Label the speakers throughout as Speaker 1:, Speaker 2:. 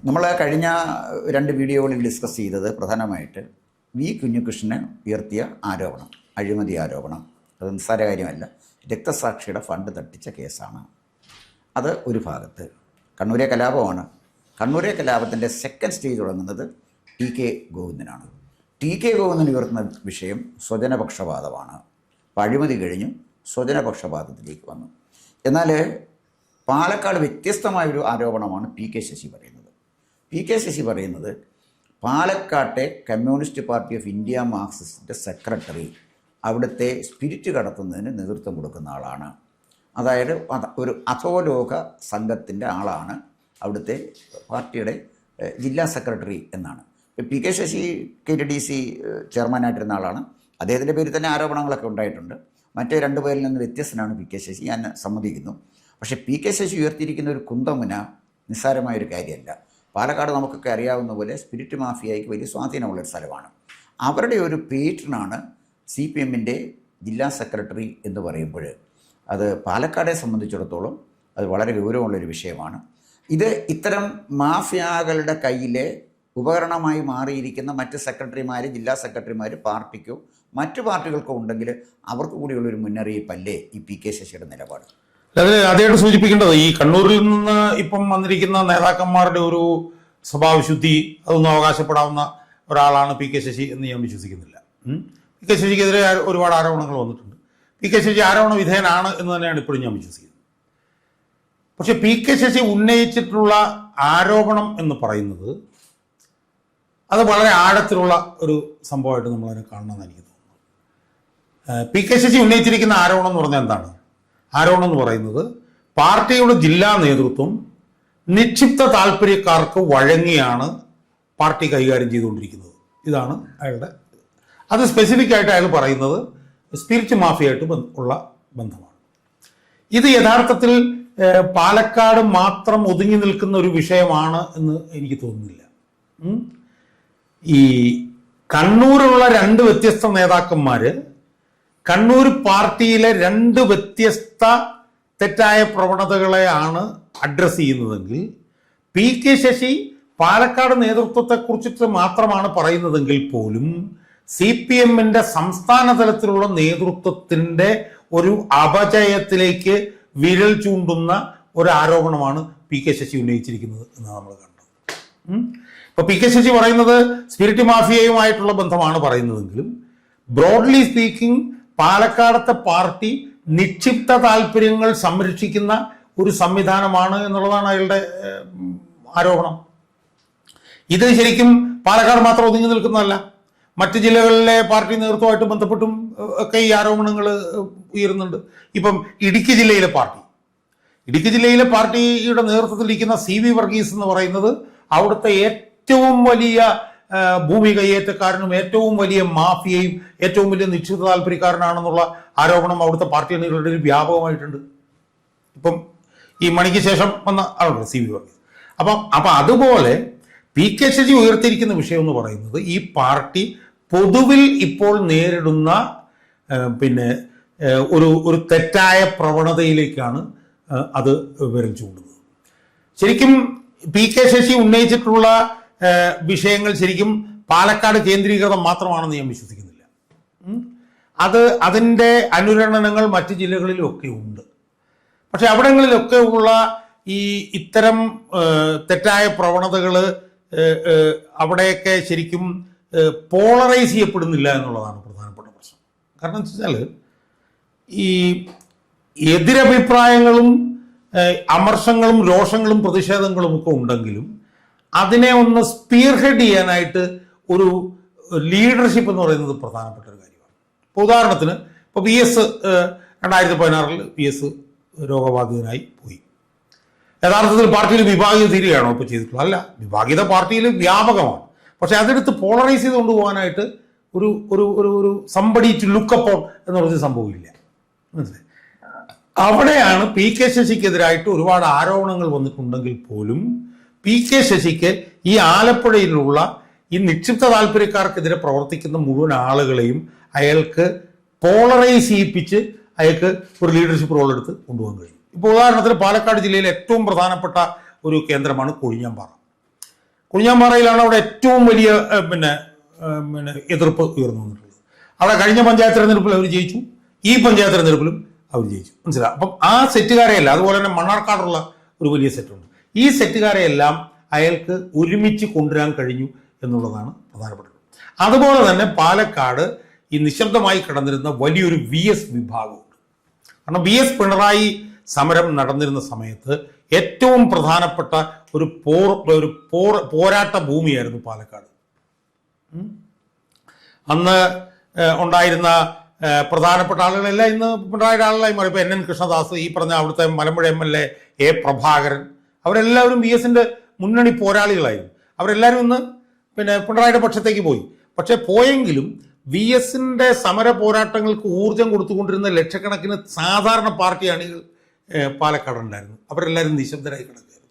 Speaker 1: നമ്മൾ കഴിഞ്ഞ 2 വീഡിയോകളിൽ ഡിസ്കസ് ചെയ്തത് പ്രധാനമായിട്ട് വി കുഞ്ഞികൃഷ്ണൻ ഉയർത്തിയ ആരോപണം, അഴിമതി ആരോപണം. അത് നിസ്സാര കാര്യമല്ല. രക്തസാക്ഷിയുടെ ഫണ്ട് തട്ടിച്ച കേസാണ്. അത് ഒരു ഭാഗത്ത്. കണ്ണൂരെ കലാപമാണ്. കണ്ണൂരെ കലാപത്തിൻ്റെ സെക്കൻഡ് സ്റ്റേജ് തുടങ്ങുന്നത് ടി.കെ. ഗോവിന്ദനാണ്. ടി.കെ. ഗോവിന്ദൻ ഉയർത്തുന്ന വിഷയം സ്വജനപക്ഷപാതമാണ്. അഴിമതി കഴിഞ്ഞു സ്വജനപക്ഷപാതത്തിലേക്ക് വന്നു. എന്നാൽ പാലക്കാട് വ്യത്യസ്തമായൊരു ആരോപണമാണ് പി.കെ. ശശി പറയുന്നത്. പി.കെ. ശശി പറയുന്നത് പാലക്കാട്ടെ കമ്മ്യൂണിസ്റ്റ് പാർട്ടി ഓഫ് ഇന്ത്യ മാർക്സിസ്റ്റിൻ്റെ സെക്രട്ടറി അവിടുത്തെ സ്പിരിറ്റ് കടത്തുന്നതിന് നേതൃത്വം കൊടുക്കുന്ന ആളാണ്. അതായത് ഒരു അധോലോക സംഘത്തിൻ്റെ ആളാണ് അവിടുത്തെ പാർട്ടിയുടെ ജില്ലാ സെക്രട്ടറി എന്നാണ്. പി.കെ. ശശി KTDC ചെയർമാനായിട്ടിരുന്ന ആളാണ്. അദ്ദേഹത്തിൻ്റെ പേരിൽ തന്നെ ആരോപണങ്ങളൊക്കെ ഉണ്ടായിട്ടുണ്ട്. മറ്റേ 2 പേരിൽ നിന്ന് വ്യത്യസ്തനാണ് പി.കെ. ശശി, ഞാൻ സമ്മതിക്കുന്നു. പക്ഷേ പി.കെ. ശശി ഉയർത്തിയിരിക്കുന്ന ഒരു കുന്തമുന നിസ്സാരമായൊരു കാര്യമല്ല. പാലക്കാട് നമുക്കൊക്കെ അറിയാവുന്ന പോലെ സ്പിരിറ്റ് മാഫിയയ്ക്ക് വലിയ സ്വാധീനമുള്ളൊരു സ്ഥലമാണ്. അവരുടെ ഒരു പേറ്റനാണ് CPMൻ്റെ ജില്ലാ സെക്രട്ടറി എന്ന് പറയുമ്പോൾ അത് പാലക്കാടെ സംബന്ധിച്ചിടത്തോളം അത് വളരെ ഗൗരവമുള്ളൊരു വിഷയമാണ്. ഇത് ഇത്തരം മാഫിയകളുടെ കയ്യിലെ ഉപകരണമായി മാറിയിരിക്കുന്ന മറ്റ് സെക്രട്ടറിമാർ, ജില്ലാ സെക്രട്ടറിമാർ പാർട്ടിക്കോ മറ്റു പാർട്ടികൾക്കോ ഉണ്ടെങ്കിൽ അവർക്ക് കൂടിയുള്ളൊരു മുന്നറിയിപ്പല്ലേ ഈ പി.കെ. ശശിയുടെ നിലപാട്?
Speaker 2: അദ്ദേഹം സൂചിപ്പിക്കേണ്ടത് ഈ കണ്ണൂരിൽ നിന്ന് ഇപ്പം വന്നിരിക്കുന്ന നേതാക്കന്മാരുടെ ഒരു സ്വഭാവശുദ്ധി അതൊന്നും അവകാശപ്പെടാവുന്ന ഒരാളാണ് പി.കെ. ശശി എന്ന് ഞാൻ വിശ്വസിക്കുന്നില്ല. പി.കെ. ശശിക്കെതിരെ ഒരുപാട് ആരോപണങ്ങൾ വന്നിട്ടുണ്ട്. പി.കെ. ശശി ആരോപണ വിധേയനാണ് എന്ന് തന്നെയാണ് ഇപ്പോഴും ഞാൻ വിശ്വസിക്കുന്നത്. പക്ഷെ പി.കെ. ശശി ഉന്നയിച്ചിട്ടുള്ള ആരോപണം എന്ന് പറയുന്നത് അത് വളരെ ആഴത്തിലുള്ള ഒരു സംഭവമായിട്ട് നമ്മളതിനെ കാണണമെന്ന് എനിക്ക് തോന്നുന്നു. പി.കെ. ശശി ഉന്നയിച്ചിരിക്കുന്ന ആരോപണം എന്ന് പറഞ്ഞാൽ എന്താണ്? ആരോപണം എന്ന് പറയുന്നത് പാർട്ടിയുടെ ജില്ലാ നേതൃത്വം നിക്ഷിപ്ത താല്പര്യക്കാർക്ക് വഴങ്ങിയാണ് പാർട്ടി കൈകാര്യം ചെയ്തുകൊണ്ടിരിക്കുന്നത്. ഇതാണ് അയാളുടെ. അത് സ്പെസിഫിക് ആയിട്ട് അയാൾ പറയുന്നത് സ്പിരിറ്റ് മാഫിയായിട്ട് ഉള്ള ബന്ധമാണ്. ഇത് യഥാർത്ഥത്തിൽ പാലക്കാട് മാത്രം ഒതുങ്ങി നിൽക്കുന്ന ഒരു വിഷയമാണ് എന്ന് എനിക്ക് തോന്നുന്നില്ല. ഈ കണ്ണൂരിലുള്ള 2 വ്യത്യസ്ത നേതാക്കന്മാര് കണ്ണൂർ പാർട്ടിയിലെ 2 വ്യത്യസ്ത തെറ്റായ പ്രവണതകളെയാണ് അഡ്രസ്സ് ചെയ്യുന്നതെങ്കിൽ പി.കെ. ശശി പാലക്കാട് നേതൃത്വത്തെക്കുറിച്ചിട്ട് മാത്രമാണ് പറയുന്നതെങ്കിൽ പോലും CPMന്റെ സംസ്ഥാന തലത്തിലുള്ള നേതൃത്വത്തിന്റെ ഒരു അപജയത്തിലേക്ക് വിരൽ ചൂണ്ടുന്ന ഒരു ആരോപണമാണ് പി.കെ. ശശി ഉന്നയിച്ചിരിക്കുന്നത് എന്ന് നമ്മൾ കണ്ടത്. ഇപ്പൊ പി.കെ. ശശി പറയുന്നത് സ്പിരിറ്റ് മാഫിയയുമായിട്ടുള്ള ബന്ധമാണ് പറയുന്നതെങ്കിലും ബ്രോഡ്ലി സ്പീക്കിംഗ് പാലക്കാടത്തെ പാർട്ടി നിക്ഷിപ്ത താല്പര്യങ്ങൾ സംരക്ഷിക്കുന്ന ഒരു സംവിധാനമാണ് എന്നുള്ളതാണ് അയാളുടെ ആരോപണം. ഇത് ശരിക്കും പാലക്കാട് മാത്രം ഒതുങ്ങി നിൽക്കുന്നതല്ല. മറ്റ് ജില്ലകളിലെ പാർട്ടി നേതൃത്വമായിട്ട് ബന്ധപ്പെട്ടും ഒക്കെ ഈ ആരോപണങ്ങൾ ഉയരുന്നുണ്ട്. ഇപ്പം ഇടുക്കി ജില്ലയിലെ പാർട്ടിയുടെ നേതൃത്വത്തിലിരിക്കുന്ന CV വർഗീസ് എന്ന് പറയുന്നത് അവിടുത്തെ ഏറ്റവും വലിയ ഭൂമി കയ്യേറ്റക്കാരനും ഏറ്റവും വലിയ മാഫിയയും ഏറ്റവും വലിയ നിശ്ചിത താല്പര്യക്കാരനാണെന്നുള്ള ആരോപണം അവിടുത്തെ പാർട്ടി അണികളുടെ വ്യാപകമായിട്ടുണ്ട്. ഇപ്പം ഈ മണിക്ക് ശേഷം വന്ന ആളുണ്ട് CV വർഗീസ്. അപ്പം അതുപോലെ പി.കെ. ശശി ഉയർത്തിയിരിക്കുന്ന വിഷയം എന്ന് പറയുന്നത് ഈ പാർട്ടി പൊതുവിൽ ഇപ്പോൾ നേരിടുന്ന ഒരു തെറ്റായ പ്രവണതയിലേക്കാണ് അത് വിരൽ ചൂണ്ടുന്നത്. ശരിക്കും പി.കെ. ശശി ഉന്നയിച്ചിട്ടുള്ള വിഷയങ്ങൾ ശരിക്കും പാലക്കാട് കേന്ദ്രീകൃതം മാത്രമാണെന്ന് ഞാൻ വിശ്വസിക്കുന്നില്ല. അതിൻ്റെ അനുരണനങ്ങൾ മറ്റ് ജില്ലകളിലും ഒക്കെ ഉണ്ട്. പക്ഷെ അവിടങ്ങളിലൊക്കെ ഉള്ള ഇത്തരം തെറ്റായ പ്രവണതകൾ അവിടെയൊക്കെ ശരിക്കും പോളറൈസ് ചെയ്യപ്പെടുന്നില്ല എന്നുള്ളതാണ് പ്രധാനപ്പെട്ട പ്രശ്നം. കാരണം എന്ന് വെച്ചാൽ ഈ എതിരഭിപ്രായങ്ങളും അമർഷങ്ങളും രോഷങ്ങളും പ്രതിഷേധങ്ങളും ഒക്കെ ഉണ്ടെങ്കിലും അതിനെ ഒന്ന് സ്പീർഹെഡ് ചെയ്യാനായിട്ട് ഒരു ലീഡർഷിപ്പ് എന്ന് പറയുന്നത് പ്രധാനപ്പെട്ട ഒരു കാര്യമാണ്. ഇപ്പോൾ ഉദാഹരണത്തിന് ഇപ്പോൾ VS 2016 VS രോഗബാധിതനായി പോയി. യഥാർത്ഥത്തിൽ പാർട്ടിയിൽ വിഭാഗീയത തീരുകയാണോ ഇപ്പോൾ ചെയ്തിട്ടുള്ളത്? അല്ല, വിഭാഗീയത പാർട്ടിയിൽ വ്യാപകമാണ്. പക്ഷെ അതെടുത്ത് പോളറൈസ് ചെയ്ത് കൊണ്ടുപോകാനായിട്ട് ഒരു സംബഡി ടു ലുക്ക് അപ്പോൺ എന്ന് പറഞ്ഞ സംഭവമില്ല. മനസ്സിലായി? അവിടെയാണ് പി.കെ. ശശിക്കെതിരായിട്ട് ഒരുപാട് ആരോപണങ്ങൾ വന്നിട്ടുണ്ടെങ്കിൽ പോലും പി.കെ. ശശിക്ക് ഈ ആലപ്പുഴയിലുള്ള ഈ നിക്ഷിപ്ത താല്പര്യക്കാർക്കെതിരെ പ്രവർത്തിക്കുന്ന മുഴുവൻ ആളുകളെയും അയാൾക്ക് പോളറൈസ് ചെയ്യിപ്പിച്ച് അയാൾക്ക് ഒരു ലീഡർഷിപ്പ് റോൾ എടുത്ത് കൊണ്ടുപോകാൻ കഴിയും. ഇപ്പോൾ ഉദാഹരണത്തിന് പാലക്കാട് ജില്ലയിലെ ഏറ്റവും പ്രധാനപ്പെട്ട ഒരു കേന്ദ്രമാണ് കൊഴിഞ്ഞാമ്പാറ. കുഞ്ഞാമ്പാറയിലാണ് അവിടെ ഏറ്റവും വലിയ പിന്നെ എതിർപ്പ് ഉയർന്നു വന്നിട്ടുള്ളത്. അവിടെ കഴിഞ്ഞ പഞ്ചായത്ത് തെരഞ്ഞെടുപ്പിൽ അവർ ജയിച്ചു, ഈ പഞ്ചായത്ത് തെരഞ്ഞെടുപ്പിലും അവർ ജയിച്ചു. മനസ്സിലായി. അപ്പം ആ സെറ്റുകാരെയല്ല, അതുപോലെ തന്നെ മണ്ണാർക്കാടുള്ള ഒരു വലിയ സെറ്റുണ്ട്, ഈ സെറ്റുകാരെയെല്ലാം അയാൾക്ക് ഒരുമിച്ച് കൊണ്ടുവരാൻ കഴിഞ്ഞു എന്നുള്ളതാണ് പ്രധാനപ്പെട്ടത്. അതുപോലെ തന്നെ പാലക്കാട് ഈ നിശബ്ദമായി കിടന്നിരുന്ന വലിയൊരു VS വിഭാഗമുണ്ട്. കാരണം VS പിണറായി സമരം നടന്നിരുന്ന സമയത്ത് ഏറ്റവും പ്രധാനപ്പെട്ട ഒരു പോരാട്ട ഭൂമിയായിരുന്നു പാലക്കാട്. അന്ന് ഉണ്ടായിരുന്ന പ്രധാനപ്പെട്ട ആളുകളെല്ലാം ഇന്ന് പിണറായിയുടെ ആളുകളായി മാറി. ഇപ്പൊ NN കൃഷ്ണദാസ്, ഈ പറഞ്ഞ അവിടുത്തെ മലമ്പുഴ MLA A പ്രഭാകരൻ, അവരെല്ലാവരും VSന്റെ മുന്നണി പോരാളികളായിരുന്നു. അവരെല്ലാവരും ഇന്ന് പിണറായിയുടെ പക്ഷത്തേക്ക് പോയി. പക്ഷെ പോയെങ്കിലും VSന്റെ സമര പോരാട്ടങ്ങൾക്ക് ഊർജം കൊടുത്തുകൊണ്ടിരുന്ന ലക്ഷക്കണക്കിന് സാധാരണ പാർട്ടി അണികൾ പാലക്കാടുണ്ടായിരുന്നു. അവരെല്ലാവരും നിശബ്ദരായി കിടക്കുകയായിരുന്നു.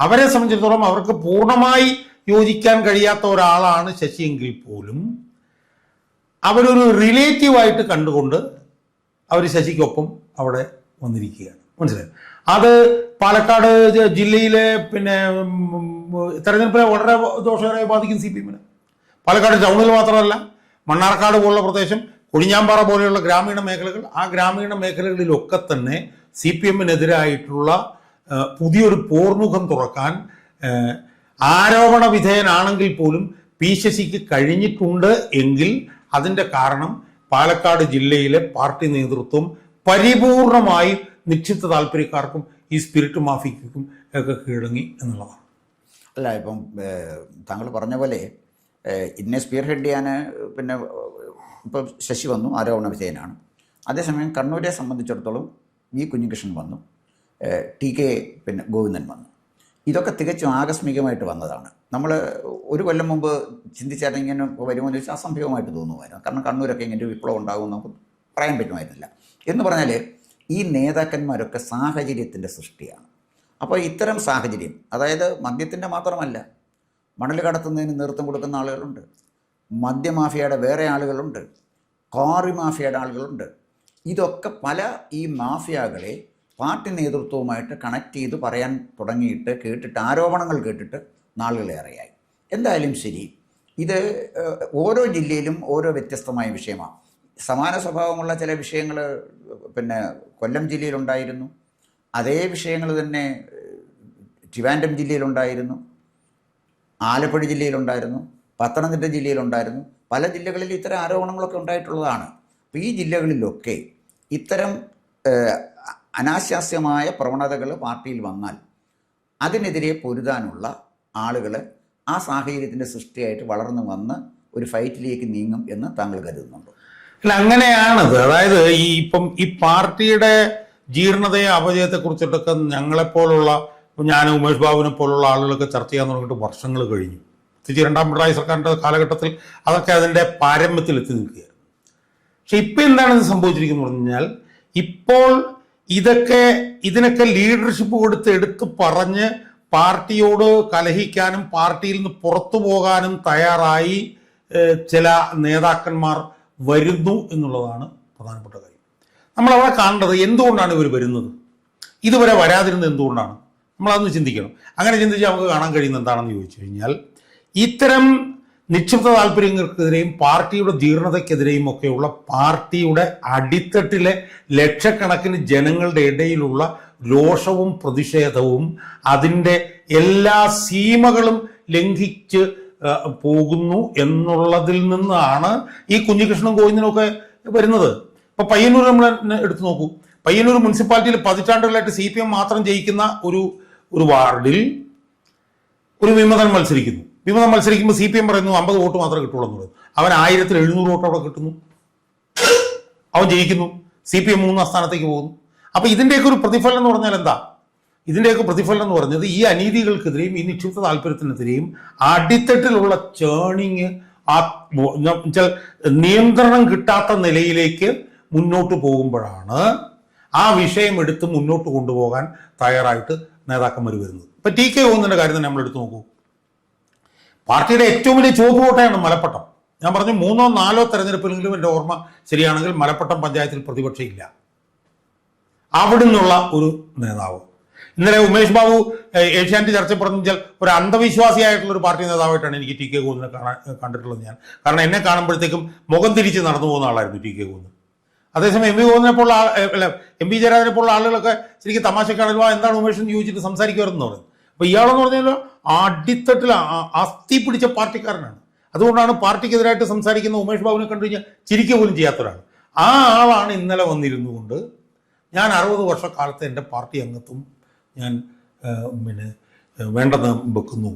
Speaker 2: അവരെ സംബന്ധിച്ചിടത്തോളം അവർക്ക് പൂർണ്ണമായി യോജിക്കാൻ കഴിയാത്ത ഒരാളാണ് ശശിയെങ്കിൽ പോലും അവരൊരു റിലേറ്റീവായിട്ട് കണ്ടുകൊണ്ട് അവർ ശശിക്കൊപ്പം അവിടെ വന്നിരിക്കുകയാണ്. മനസ്സിലായി. അത് പാലക്കാട് ജില്ലയിലെ തെരഞ്ഞെടുപ്പിനെ വളരെ ദോഷകരമായി ബാധിക്കും CPM-ന്. പാലക്കാട് ടൗണിൽ മാത്രമല്ല, മണ്ണാർക്കാട് പോലുള്ള പ്രദേശം, കൊഴിഞ്ഞാമ്പാറ പോലെയുള്ള ഗ്രാമീണ മേഖലകൾ, ആ ഗ്രാമീണ മേഖലകളിലൊക്കെ തന്നെ CPM-നെതിരായിട്ടുള്ള പുതിയൊരു പോർമുഖം തുറക്കാൻ ആരോപണ വിധേയനാണെങ്കിൽ പോലും ശശിക്ക് കഴിഞ്ഞിട്ടുണ്ട് എങ്കിൽ അതിൻ്റെ കാരണം പാലക്കാട് ജില്ലയിലെ പാർട്ടി നേതൃത്വം പരിപൂർണമായി നിക്ഷിപ്ത താല്പര്യക്കാർക്കും ഈ സ്പിരിറ്റ് മാഫിയക്കും ഒക്കെ കീഴടങ്ങി എന്നുള്ളതാണ്.
Speaker 1: അല്ല, ഇപ്പം താങ്കൾ പറഞ്ഞ പോലെ ഇതിനെ സ്പീർ ഹെഡ് ചെയ്യാൻ ഇപ്പം ശശി വന്നു, ആരോപണ വിധേയനാണ്. അതേസമയം കണ്ണൂരെ സംബന്ധിച്ചിടത്തോളം V കുഞ്ഞികൃഷ്ണൻ വന്നു, TK ഗോവിന്ദൻ വന്നു. ഇതൊക്കെ തികച്ചും ആകസ്മികമായിട്ട് വന്നതാണ്. നമ്മൾ ഒരു കൊല്ലം മുമ്പ് ചിന്തിച്ചാൽ ഇങ്ങനെ വരുമോ എന്ന് ചോദിച്ചാൽ അസംഭവമായിട്ട് തോന്നുമായിരുന്നു. കാരണം കണ്ണൂരൊക്കെ ഇങ്ങനെ ഒരു വിപ്ലവം ഉണ്ടാകുമെന്ന് നമുക്ക് പറയാൻ പറ്റുമായിരുന്നില്ല. എന്ന് പറഞ്ഞാൽ ഈ നേതാക്കന്മാരൊക്കെ സാഹചര്യത്തിൻ്റെ സൃഷ്ടിയാണ്. അപ്പോൾ ഇത്തരം സാഹചര്യം, അതായത് മദ്യത്തിൻ്റെ മാത്രമല്ല, മണൽ കടത്തുന്നതിന് നേതൃത്വം കൊടുക്കുന്ന ആളുകളുണ്ട്, മദ്യമാഫിയയുടെ വേറെ ആളുകളുണ്ട്, ക്വാറി മാഫിയയുടെ ആളുകളുണ്ട്. ഇതൊക്കെ പല ഈ മാഫിയകളെ പാർട്ടി നേതൃത്വവുമായിട്ട് കണക്ട് ചെയ്ത് പറയാൻ തുടങ്ങിയിട്ട് കേട്ടിട്ട്, ആരോപണങ്ങൾ കേട്ടിട്ട് നാളുകളേറെയായി. എന്തായാലും ശരി, ഇത് ഓരോ ജില്ലയിലും ഓരോ വ്യത്യസ്തമായ വിഷയമാണ്. സമാന സ്വഭാവമുള്ള ചില വിഷയങ്ങൾ കൊല്ലം ജില്ലയിലുണ്ടായിരുന്നു, അതേ വിഷയങ്ങൾ തന്നെ ട്രിവാൻഡ്രം ജില്ലയിലുണ്ടായിരുന്നു, ആലപ്പുഴ ജില്ലയിലുണ്ടായിരുന്നു, പത്തനംതിട്ട ജില്ലയിലുണ്ടായിരുന്നു. പല ജില്ലകളിൽ ഇത്തരം ആരോപണങ്ങളൊക്കെ ഉണ്ടായിട്ടുള്ളതാണ്. അപ്പോൾ ഈ ജില്ലകളിലൊക്കെ ഇത്തരം അനാശാസ്യമായ പ്രവണതകൾ പാർട്ടിയിൽ വന്നാൽ അതിനെതിരെ പൊരുതാനുള്ള ആളുകൾ ആ സാഹചര്യത്തിൻ്റെ സൃഷ്ടിയായിട്ട് വളർന്നു വന്ന് ഒരു ഫൈറ്റിലേക്ക് നീങ്ങും എന്ന് താങ്കൾ കരുതുന്നുണ്ടോ?
Speaker 2: അല്ല, അങ്ങനെയാണത്. അതായത് ഈ പാർട്ടിയുടെ ജീർണതയെ അപജയത്തെക്കുറിച്ചിട്ടൊക്കെ ഞങ്ങളെപ്പോലുള്ള, ഞാൻ ഉമേഷ് ബാബുവിനെ പോലുള്ള ആളുകളൊക്കെ ചർച്ച ചെയ്യാൻ തുടങ്ങിയിട്ട് വർഷങ്ങൾ കഴിഞ്ഞു. പ്രത്യേകിച്ച് രണ്ടാം പിണറായി സർക്കാരിൻ്റെ കാലഘട്ടത്തിൽ അതൊക്കെ അതിൻ്റെ പാരമ്യത്തിൽ എത്തി നിൽക്കുകയായിരുന്നു. പക്ഷെ ഇപ്പം എന്താണ് സംഭവിച്ചിരിക്കുന്നത് പറഞ്ഞു കഴിഞ്ഞാൽ, ഇപ്പോൾ ഇതിനൊക്കെ ലീഡർഷിപ്പ് കൊടുത്ത് എടുത്തു പറഞ്ഞ് പാർട്ടിയോട് കലഹിക്കാനും പാർട്ടിയിൽ നിന്ന് പുറത്തു പോകാനും തയ്യാറായി ചില നേതാക്കന്മാർ വരുന്നു എന്നുള്ളതാണ് പ്രധാനപ്പെട്ട കാര്യം. നമ്മളവിടെ കാണേണ്ടത് എന്തുകൊണ്ടാണ് ഇവർ വരുന്നത്, ഇതുവരെ വരാതിരുന്നത് എന്തുകൊണ്ടാണ്, നമ്മളതൊന്ന് ചിന്തിക്കണം. അങ്ങനെ ചിന്തിച്ചാൽ നമുക്ക് കാണാൻ കഴിയുന്നത് എന്താണെന്ന് ചോദിച്ചു കഴിഞ്ഞാൽ, ഇത്തരം നിക്ഷിപ്ത താല്പര്യങ്ങൾക്കെതിരെയും പാർട്ടിയുടെ ജീർണതയ്ക്കെതിരെയും ഒക്കെയുള്ള പാർട്ടിയുടെ അടിത്തട്ടിലെ ലക്ഷക്കണക്കിന് ജനങ്ങളുടെ ഇടയിലുള്ള രോഷവും പ്രതിഷേധവും അതിൻ്റെ എല്ലാ സീമകളും ലംഘിച്ച് പോകുന്നു എന്നുള്ളതിൽ നിന്നാണ് ഈ കുഞ്ഞികൃഷ്ണൻ ഗോവിന്ദനൊക്കെ വരുന്നത്. ഇപ്പൊ പയ്യന്നൂർ നമ്മൾ എടുത്തു നോക്കൂ. പയ്യന്നൂർ മുനിസിപ്പാലിറ്റിയിൽ പതിറ്റാണ്ടുകളായിട്ട് CPM മാത്രം ജയിക്കുന്ന ഒരു വാർഡിൽ ഒരു വിമതൻ മത്സരിക്കുന്നു. വിമതം മത്സരിക്കുമ്പോൾ CPM പറയുന്നു 50 വോട്ട് മാത്രമേ കിട്ടുള്ളൂ എന്ന് പറയുന്നു. അവൻ 1700 വോട്ട് അവിടെ കിട്ടുന്നു, അവൻ ജയിക്കുന്നു, CPM 3ാം സ്ഥാനത്തേക്ക് പോകുന്നു. അപ്പൊ ഇതിന്റെയൊക്കെ ഒരു പ്രതിഫലം എന്ന് പറഞ്ഞാൽ എന്താ? ഇതിന്റെയൊക്കെ പ്രതിഫലനം എന്ന് പറഞ്ഞത് ഈ അനീതികൾക്കെതിരെയും ഈ നിക്ഷിപ്ത താല്പര്യത്തിനെതിരെയും അടിത്തട്ടിലുള്ള ചേണിങ്, നിയന്ത്രണം കിട്ടാത്ത നിലയിലേക്ക് മുന്നോട്ട് പോകുമ്പോഴാണ് ആ വിഷയം എടുത്ത് മുന്നോട്ട് കൊണ്ടുപോകാൻ തയ്യാറായിട്ട് നേതാക്കന്മാർ വരുന്നത്. ഇപ്പൊ TK ഗോവിന്ദന്റെ കാര്യം തന്നെ നമ്മൾ എടുത്തു നോക്കൂ. പാർട്ടിയുടെ ഏറ്റവും വലിയ ചുവപ്പ് കോട്ടയാണ് മലപ്പട്ടം. ഞാൻ പറഞ്ഞു 3ഓ 4ഓ തെരഞ്ഞെടുപ്പിലെങ്കിലും എൻ്റെ ഓർമ്മ ശരിയാണെങ്കിൽ മലപ്പട്ടം പഞ്ചായത്തിൽ പ്രതിപക്ഷം ഇല്ല. അവിടുന്നുള്ള ഒരു നേതാവ് ഇന്നലെ ഉമേഷ് ബാബു ഏഷ്യാനെറ്റ് ചർച്ച പറഞ്ഞാൽ ഒരു അന്ധവിശ്വാസിയായിട്ടുള്ള ഒരു പാർട്ടി നേതാവായിട്ടാണ് എനിക്ക് ടി കെ ഗോവിന്ദനെ കണ്ടിട്ടുള്ളത് ഞാൻ. കാരണം എന്നെ കാണുമ്പോഴത്തേക്കും മുഖം തിരിച്ച് നടന്നു പോകുന്ന ആളായിരുന്നു ടി കെ ഗോവിന്ദൻ. അതേസമയം എം വി ഗോവിന്ദനെ പോലുള്ള എം വി ജയരാജനെ പോലുള്ള ആളുകളൊക്കെ ശരിക്കും തമാശക്കാണല്ലോ എന്താണ് ഉമേഷ് എന്ന് ചോദിച്ചിട്ട് സംസാരിക്കുമായിരുന്നു പറഞ്ഞു. അപ്പൊ ഇയാളെന്ന് പറഞ്ഞാൽ അടിത്തട്ടിൽ അസ്ഥി പിടിച്ച പാർട്ടിക്കാരനാണ്. അതുകൊണ്ടാണ് പാർട്ടിക്കെതിരായിട്ട് സംസാരിക്കുന്ന ഉമേഷ് ബാബുവിനെ കണ്ടു കഴിഞ്ഞാൽ ചിരിക്കുക പോലും ചെയ്യാത്ത ഒരാൾ. ആ ആളാണ് ഇന്നലെ വന്നിരുന്നു കൊണ്ട് ഞാൻ 60 വർഷക്കാലത്തെ എൻ്റെ പാർട്ടി അംഗത്വം ഞാൻ വേണ്ടെന്ന് വെക്കുന്നു,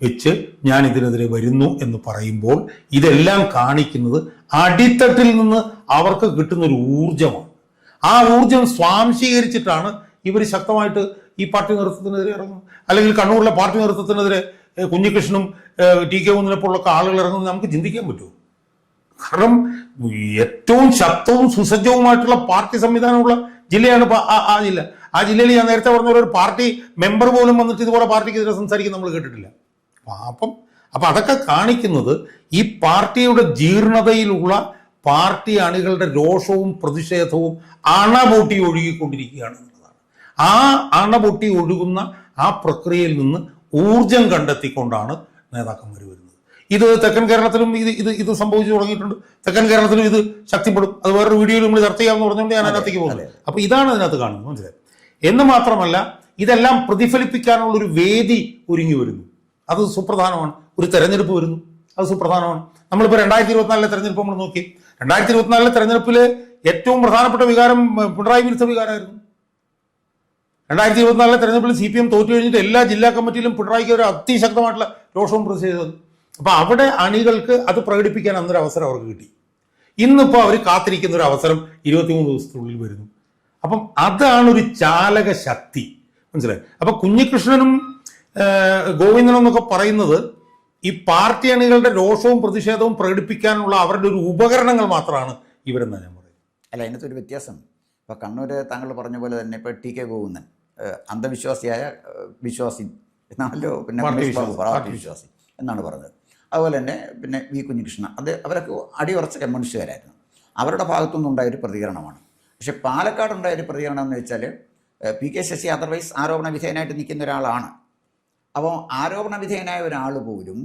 Speaker 2: വെച്ച് ഞാൻ ഇതിനെതിരെ വരുന്നു എന്ന് പറയുമ്പോൾ ഇതെല്ലാം കാണിക്കുന്നത് അടിത്തട്ടിൽ നിന്ന് അവർക്ക് കിട്ടുന്ന ഒരു ഊർജമാണ്. ആ ഊർജം സ്വാംശീകരിച്ചിട്ടാണ് ഇവർ ശക്തമായിട്ട് ഈ പാർട്ടി നേതൃത്വത്തിനെതിരെ ഇറങ്ങുന്നത്. അല്ലെങ്കിൽ കണ്ണൂരിലെ പാർട്ടി നേതൃത്വത്തിനെതിരെ കുഞ്ഞികൃഷ്ണനും ടി കെ ഗോവിന്ദനെ പോലുള്ള ആളുകൾ ഇറങ്ങുന്നത് നമുക്ക് ചിന്തിക്കാൻ പറ്റുമോ? കാരണം ഏറ്റവും ശക്തവും സുസജ്ജവുമായിട്ടുള്ള പാർട്ടി സംവിധാനമുള്ള ജില്ലയാണ് ആ ജില്ല. ആ ജില്ലയിൽ ഞാൻ നേരത്തെ പറഞ്ഞ ഒരു പാർട്ടി മെമ്പർ പോലും വന്നിട്ട് ഇതുപോലെ പാർട്ടിക്കെതിരെ സംസാരിക്കുന്നത് നമ്മൾ കേട്ടിട്ടില്ല. അപ്പം അതൊക്കെ കാണിക്കുന്നത് ഈ പാർട്ടിയുടെ ജീർണതയിലുള്ള പാർട്ടി അണികളുടെ രോഷവും പ്രതിഷേധവും അണപൊട്ടി ഒഴുകിക്കൊണ്ടിരിക്കുകയാണ് എന്നുള്ളതാണ്. ആ അണപൊട്ടി ഒഴുകുന്ന ആ പ്രക്രിയയിൽ നിന്ന് ഊർജം കണ്ടെത്തിക്കൊണ്ടാണ് നേതാക്കന്മാർ വരുന്നത്. ഇത് തെക്കൻ കേരളത്തിലും ഇത് സംഭവിച്ചു തുടങ്ങിയിട്ടുണ്ട്. തെക്കൻ കേരളത്തിലും ഇത് ശക്തിപ്പെടും. അത് വേറൊരു വീഡിയോയിൽ നമ്മൾ ചർച്ച ചെയ്യാമെന്ന് പറഞ്ഞുകൊണ്ട് ഞാൻ അതിനകത്തേക്ക് പോകുന്നത്. അപ്പൊ ഇതാണ് അതിനകത്ത് കാണുന്നത്, മനസ്സിലായി. എന്ന് മാത്രമല്ല ഇതെല്ലാം പ്രതിഫലിപ്പിക്കാനുള്ളൊരു വേദി ഒരുങ്ങി വരുന്നു. അത് സുപ്രധാനമാണ്. ഒരു തെരഞ്ഞെടുപ്പ് വരുന്നു, അത് സുപ്രധാനമാണ്. നമ്മളിപ്പോൾ 2024 തെരഞ്ഞെടുപ്പ് നമ്മൾ നോക്കി. 2024 തെരഞ്ഞെടുപ്പിൽ ഏറ്റവും പ്രധാനപ്പെട്ട വികാരം പിണറായി വിരുദ്ധ വികാരമായിരുന്നു. 2024 തെരഞ്ഞെടുപ്പിൽ CPM തോറ്റു കഴിഞ്ഞിട്ട് എല്ലാ ജില്ലാ കമ്മിറ്റിയിലും പിണറായിക്ക് ഒരു അതിശക്തമായിട്ടുള്ള രോഷവും പ്രതിഷേധം. അപ്പൊ അവിടെ അണികൾക്ക് അത് പ്രകടിപ്പിക്കാൻ അന്നൊരു അവസരം അവർക്ക് കിട്ടി. ഇന്നിപ്പോൾ അവർ കാത്തിരിക്കുന്ന ഒരു അവസരം 23 ദിവസത്തിനുള്ളിൽ വരുന്നു. അപ്പം അതാണ് ഒരു ചാലക ശക്തി, മനസ്സിലായി. അപ്പൊ കുഞ്ഞികൃഷ്ണനും ഗോവിന്ദനും എന്നൊക്കെ പറയുന്നത് ഈ പാർട്ടി അണികളുടെ രോഷവും പ്രതിഷേധവും പ്രകടിപ്പിക്കാനുള്ള അവരുടെ ഒരു ഉപകരണങ്ങൾ മാത്രമാണ് ഇവരെന്നാണ് ഞാൻ പറയുന്നത്.
Speaker 1: അല്ല, അതിനകത്ത് ഒരു വ്യത്യാസം. ഇപ്പോൾ കണ്ണൂർ താങ്കൾ പറഞ്ഞ പോലെ തന്നെ ഇപ്പോൾ ടി കെ ഗോവിന്ദൻ അന്ധവിശ്വാസിയായ വിശ്വാസി എന്നാണല്ലോ, പിന്നെ പാർട്ടി വിശ്വാസി എന്നാണ് പറഞ്ഞത്. അതുപോലെ തന്നെ പിന്നെ വി കുഞ്ഞികൃഷ്ണൻ, അവരൊക്കെ അടിയുറച്ച കമ്മ്യൂണിസ്റ്റുകാരായിരുന്നു. അവരുടെ ഭാഗത്തുനിന്ന് ഉണ്ടായൊരു പ്രതികരണമാണ്. പക്ഷെ പാലക്കാട് ഉണ്ടായൊരു പ്രതികരണം എന്ന് വെച്ചാൽ PK ശശി അതർവൈസ് ആരോപണ വിധേയനായിട്ട് നിൽക്കുന്ന ഒരാളാണ്. അപ്പോൾ ആരോപണ വിധേയനായ ഒരാൾ പോലും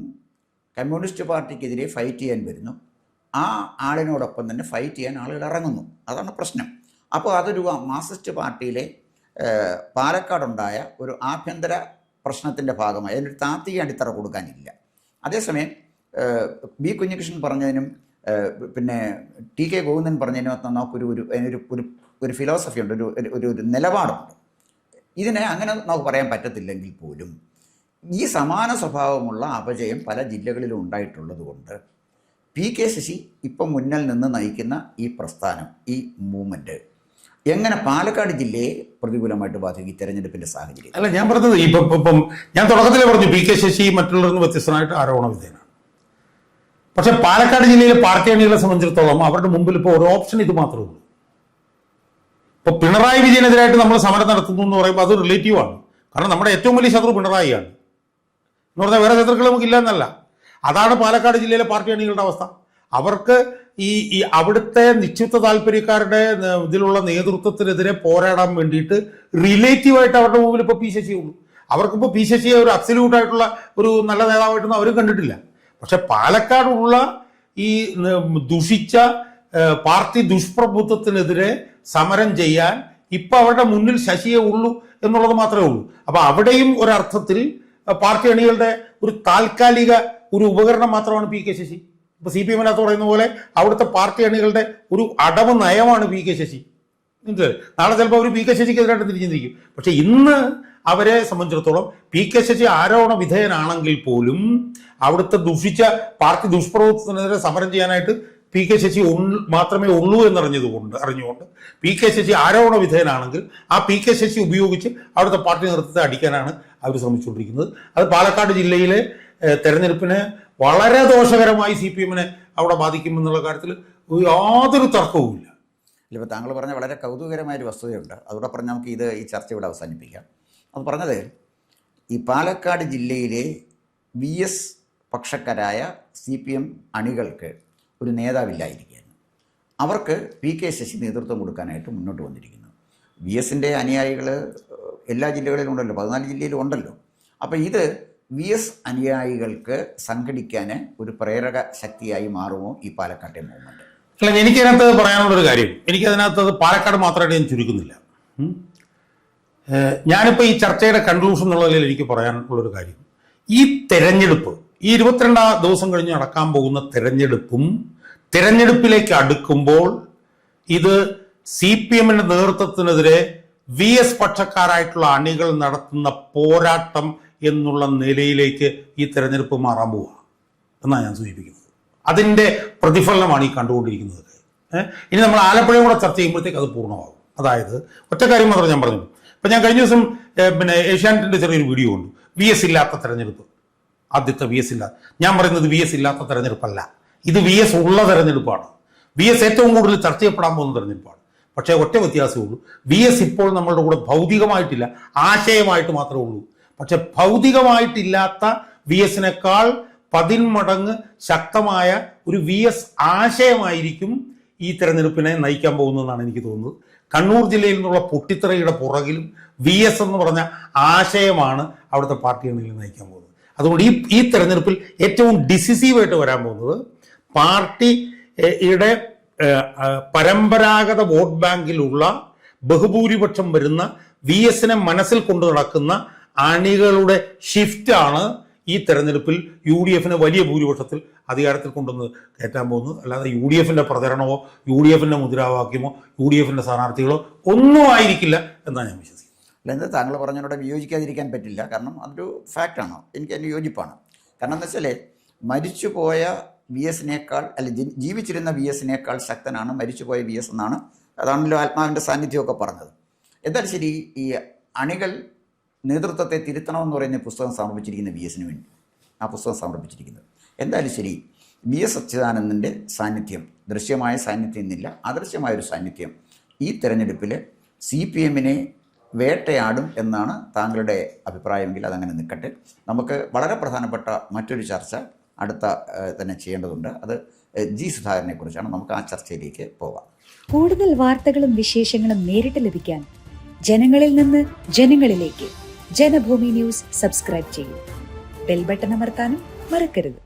Speaker 1: കമ്മ്യൂണിസ്റ്റ് പാർട്ടിക്കെതിരെ ഫൈറ്റ് ചെയ്യാൻ വരുന്നു. ആ ആളിനോടൊപ്പം തന്നെ ഫൈറ്റ് ചെയ്യാൻ ആളുകൾ ഇറങ്ങുന്നു. അതാണ് പ്രശ്നം. അപ്പോൾ അതൊരു മാർക്സിസ്റ്റ് പാർട്ടിയിലെ പാലക്കാടുണ്ടായ ഒരു ആഭ്യന്തര പ്രശ്നത്തിൻ്റെ ഭാഗമായി അതിനൊരു താത്വിക അടിത്തറ കൊടുക്കാനില്ല. അതേസമയം വി കുഞ്ഞികൃഷ്ണൻ പറഞ്ഞതിനും പിന്നെ ടി കെ ഗോവിന്ദൻ പറഞ്ഞതിനും നമുക്കൊരു ഫിലോസഫി ഉണ്ട്, ഒരു നിലപാടുണ്ട്. ഇതിനെ അങ്ങനെ നമുക്ക് പറയാൻ പറ്റത്തില്ലെങ്കിൽ പോലും ഈ സമാന സ്വഭാവമുള്ള അപജയം പല ജില്ലകളിലും ഉണ്ടായിട്ടുള്ളത് കൊണ്ട് PK ശശി ഇപ്പം മുന്നിൽ നിന്ന് നയിക്കുന്ന ഈ പ്രസ്ഥാനം, ഈ മൂവ്മെൻറ്റ് എങ്ങനെ പാലക്കാട് ജില്ലയെ പ്രതികൂലമായിട്ട് ബാധിക്കും ഈ തെരഞ്ഞെടുപ്പിന്റെ സാഹചര്യം?
Speaker 2: അല്ല, ഞാൻ പറഞ്ഞത് ഇപ്പം ഞാൻ തുടക്കത്തിലേ പറഞ്ഞു PK ശശി മറ്റുള്ളവരിൽ നിന്ന് വ്യത്യസ്തനായിട്ട് ആരോപണ വിധേയനാണ്. പക്ഷെ പാലക്കാട് ജില്ലയിലെ പാർട്ടി അണികളെ സംബന്ധിച്ചിടത്തോളം അവരുടെ മുമ്പിൽ ഇപ്പോൾ ഒരു ഓപ്ഷൻ ഇത് മാത്രമേ ഉള്ളൂ. ഇപ്പൊ പിണറായി വിജയനെതിരായിട്ട് നമ്മൾ സമരം നടത്തുന്നു എന്ന് പറയുമ്പോൾ അത് റിലേറ്റീവാണ്. കാരണം നമ്മുടെ ഏറ്റവും വലിയ ശത്രു പിണറായിയാണ് എന്ന് പറഞ്ഞാൽ വേറെ ശത്രുക്കൾ നമുക്കില്ല എന്നല്ല. അതാണ് പാലക്കാട് ജില്ലയിലെ പാർട്ടി അണികളുടെ അവസ്ഥ. അവർക്ക് ഈ അവിടുത്തെ നിശ്ചിത താല്പര്യക്കാരുടെ ഇതിലുള്ള നേതൃത്വത്തിനെതിരെ പോരാടാൻ വേണ്ടിയിട്ട് റിലേറ്റീവായിട്ട് അവരുടെ മുമ്പിൽ ഇപ്പോൾ പി ശശിയേ ഉള്ളൂ. അവർക്കിപ്പോൾ പി ശശിയെ ഒരു അബ്സല്യൂട്ടായിട്ടുള്ള ഒരു നല്ല നേതാവായിട്ടൊന്നും അവരും കണ്ടിട്ടില്ല. പക്ഷെ പാലക്കാടുള്ള ഈ ദുഷിച്ച പാർട്ടി ദുഷ്പ്രഭുത്വത്തിനെതിരെ സമരം ചെയ്യാൻ ഇപ്പം അവരുടെ മുന്നിൽ ശശിയേ ഉള്ളൂ എന്നുള്ളത് മാത്രമേ ഉള്ളൂ. അപ്പം അവിടെയും ഒരർത്ഥത്തിൽ പാർട്ടി അണികളുടെ ഒരു താൽക്കാലിക ഒരു ഉപകരണം മാത്രമാണ് PK ശശി. ഇപ്പൊ CPM-നകത്ത് പറയുന്ന പോലെ അവിടുത്തെ പാർട്ടി അണികളുടെ ഒരു അടവ് നയമാണ് PK ശശി. നാളെ ചിലപ്പോൾ അവർ PK ശശിക്കെതിരായിട്ട് തിരിഞ്ഞിരിക്കും. പക്ഷെ ഇന്ന് അവരെ സംബന്ധിച്ചിടത്തോളം PK ശശി ആരോപണ വിധേയനാണെങ്കിൽ പോലും അവിടുത്തെ ദുഷിച്ച പാർട്ടി ദുഷ്പ്രഭുത്വത്തിനെതിരെ സമരം ചെയ്യാനായിട്ട് PK ശശി മാത്രമേ ഉള്ളൂ അറിഞ്ഞുകൊണ്ട് PK ശശി ആരോപണ വിധേയനാണെങ്കിൽ ആ PK ശശി ഉപയോഗിച്ച് അവിടുത്തെ പാർട്ടി നേതൃത്വത്തെ അടിക്കാനാണ് അവർ ശ്രമിച്ചുകൊണ്ടിരിക്കുന്നത്. അത് പാലക്കാട് ജില്ലയിലെ തെരഞ്ഞെടുപ്പിനെ വളരെ ദോഷകരമായി CPM-നെ അവിടെ ബാധിക്കുമെന്നുള്ള കാര്യത്തിൽ യാതൊരു തർക്കവുമില്ല.
Speaker 1: ഇപ്പോൾ താങ്കൾ പറഞ്ഞ വളരെ കൗതുകകരമായൊരു വസ്തുതയുണ്ട്. അതുകൂടെ പറഞ്ഞ് നമുക്ക് ഈ ചർച്ച ഇവിടെ അവസാനിപ്പിക്കാം. അത് പറഞ്ഞത് ഈ പാലക്കാട് ജില്ലയിലെ VS പക്ഷക്കാരായ CPM അണികൾക്ക് ഒരു നേതാവില്ലായിരിക്കുകയാണ്. അവർക്ക് PK ശശി നേതൃത്വം കൊടുക്കാനായിട്ട് മുന്നോട്ട് വന്നിരിക്കുന്നു. VS-ൻ്റെ അനുയായികൾ എല്ലാ ജില്ലകളിലും ഉണ്ടല്ലോ, 14 ജില്ലയിലും ഉണ്ടല്ലോ. അപ്പോൾ ഇത് VS അനുയായികൾക്ക് സംഘടിക്കാൻ ഒരു പ്രേരക ശക്തിയായി മാറുമോ ഈ പാലക്കാട്ടെ മൂവ്മെൻറ്റ്?
Speaker 2: അല്ല, എനിക്കതിനകത്ത് പറയാനുള്ളൊരു കാര്യം, എനിക്കതിനകത്ത് പാലക്കാട് മാത്രമായിട്ട് ഞാൻ ചുരുക്കുന്നില്ല. ഞാനിപ്പോൾ ഈ ചർച്ചയുടെ കൺക്ലൂഷൻ എന്നുള്ളതിൽ എനിക്ക് പറയാനുള്ളൊരു കാര്യം, ഈ തെരഞ്ഞെടുപ്പ്, ഈ 22 ദിവസം കഴിഞ്ഞ് നടക്കാൻ പോകുന്ന തെരഞ്ഞെടുപ്പിലേക്ക് അടുക്കുമ്പോൾ ഇത് CPM-ന്റെ നേതൃത്വത്തിനെതിരെ VS പക്ഷക്കാരായിട്ടുള്ള അണികൾ നടത്തുന്ന പോരാട്ടം എന്നുള്ള നിലയിലേക്ക് ഈ തെരഞ്ഞെടുപ്പ് മാറാൻ പോവുക എന്നാണ് ഞാൻ സൂചിപ്പിക്കുന്നത്. അതിൻ്റെ പ്രതിഫലനമാണ് ഈ കണ്ടുകൊണ്ടിരിക്കുന്നത്. ഇനി നമ്മൾ ആലപ്പുഴയും കൂടെ ചർച്ച ചെയ്യുമ്പോഴത്തേക്ക് അത് പൂർണ്ണമാകും. അതായത് ഒറ്റ കാര്യം മാത്രമേ ഞാൻ പറഞ്ഞു. ഇപ്പം ഞാൻ കഴിഞ്ഞ ദിവസം ഏഷ്യാനെറ്റിൻ്റെ ചെറിയൊരു വീഡിയോ ഉണ്ട്, VS ഇല്ലാത്ത തെരഞ്ഞെടുപ്പ്. ആദ്യത്തെ VS ഇല്ലാത്ത, ഞാൻ പറയുന്നത് VS ഇല്ലാത്ത തെരഞ്ഞെടുപ്പല്ല, ഇത് VS ഉള്ള തെരഞ്ഞെടുപ്പാണ്. VS ഏറ്റവും കൂടുതൽ ചർച്ച ചെയ്യപ്പെടാൻ പോകുന്ന തെരഞ്ഞെടുപ്പാണ്. പക്ഷേ ഒറ്റ വ്യത്യാസമേ ഉള്ളൂ, VS ഇപ്പോൾ നമ്മളുടെ കൂടെ ഭൗതികമായിട്ടില്ല, ആശയമായിട്ട് മാത്രമേ ഉള്ളൂ. പക്ഷെ ഭൗതികമായിട്ടില്ലാത്ത VS-നേക്കാൾ 10 മടങ്ങ് ശക്തമായ ഒരു VS ആശയമായിരിക്കും ഈ തെരഞ്ഞെടുപ്പിനെ നയിക്കാൻ പോകുന്നതെന്നാണ് എനിക്ക് തോന്നുന്നത്. കണ്ണൂർ ജില്ലയിൽ നിന്നുള്ള പൊട്ടിത്തെറിയുടെ പുറകിലും VS എന്ന് പറഞ്ഞ ആശയമാണ് അവിടുത്തെ പാർട്ടി അണികളെ നയിക്കാൻ പോകുന്നത്. അതുകൊണ്ട് ഈ തെരഞ്ഞെടുപ്പിൽ ഏറ്റവും ഡിസിസീവായിട്ട് വരാൻ പോകുന്നത് പാർട്ടിയുടെ പരമ്പരാഗത വോട്ട് ബാങ്കിലുള്ള ബഹുഭൂരിപക്ഷം വരുന്ന VS-നെ മനസ്സിൽ കൊണ്ടു നടക്കുന്ന അണികളുടെ ഷിഫ്റ്റാണ് ഈ തെരഞ്ഞെടുപ്പിൽ UDF-നെ വലിയ ഭൂരിപക്ഷത്തിൽ അധികാരത്തിൽ കൊണ്ടുവന്ന് കയറ്റാൻ പോകുന്നത്. അല്ലാതെ UDF-ന്റെ പ്രചരണമോ UDF-ന്റെ മുദ്രാവാക്യമോ UDF-ന്റെ സ്ഥാനാർത്ഥികളോ ഒന്നും ആയിരിക്കില്ല എന്നാണ് ഞാൻ വിശ്വസിക്കുന്നത്.
Speaker 1: അല്ല, താങ്കൾ പറഞ്ഞതിനോട് വിയോജിക്കാതിരിക്കാൻ പറ്റില്ല. കാരണം അതൊരു ഫാക്റ്റാണ്, എനിക്ക് അതിന് യോജിപ്പാണ്. കാരണം എന്താ വെച്ചാൽ മരിച്ചുപോയ VS-നേക്കാൾ ജീവിച്ചിരുന്ന VS-നേക്കാൾ ശക്തനാണ് മരിച്ചുപോയ VS എന്നാണ്. അതാണല്ലോ ആത്മാവിൻ്റെ സാന്നിധ്യമൊക്കെ പറഞ്ഞത്. എന്തായാലും ശരി, ഈ അണികൾ നേതൃത്വത്തെ തിരുത്തണമെന്ന് പറയുന്ന പുസ്തകം സമർപ്പിച്ചിരിക്കുന്ന VS-ന് വേണ്ടി, ആ പുസ്തകം സമർപ്പിച്ചിരിക്കുന്നത്. എന്തായാലും ശരി, VS അച്യുതാനന്ദൻ്റെ സാന്നിധ്യം, ദൃശ്യമായ സാന്നിധ്യം എന്നില്ല, അദൃശ്യമായൊരു സാന്നിധ്യം ഈ തെരഞ്ഞെടുപ്പിൽ CPM-നെ വേട്ടയാടും എന്നാണ് താങ്കളുടെ അഭിപ്രായമെങ്കിൽ അതങ്ങനെ നിൽക്കട്ടെ. നമുക്ക് വളരെ പ്രധാനപ്പെട്ട മറ്റൊരു ചർച്ച അടുത്ത തന്നെ ചെയ്യേണ്ടതുണ്ട്. അത് G. സുധാകരനെ കുറിച്ചാണ്. നമുക്ക് ആ ചർച്ചയിലേക്ക് പോകാം.
Speaker 3: കൂടുതൽ വാർത്തകളും വിശേഷങ്ങളും നേരിട്ട് ലഭിക്കാൻ ജനങ്ങളിൽ നിന്ന് ജനങ്ങളിലേക്ക് ജനഭൂമി ന്യൂസ് സബ്സ്ക്രൈബ് ചെയ്യൂ. ബെൽ ബട്ടൺ അമർത്താനും മറക്കരുത്.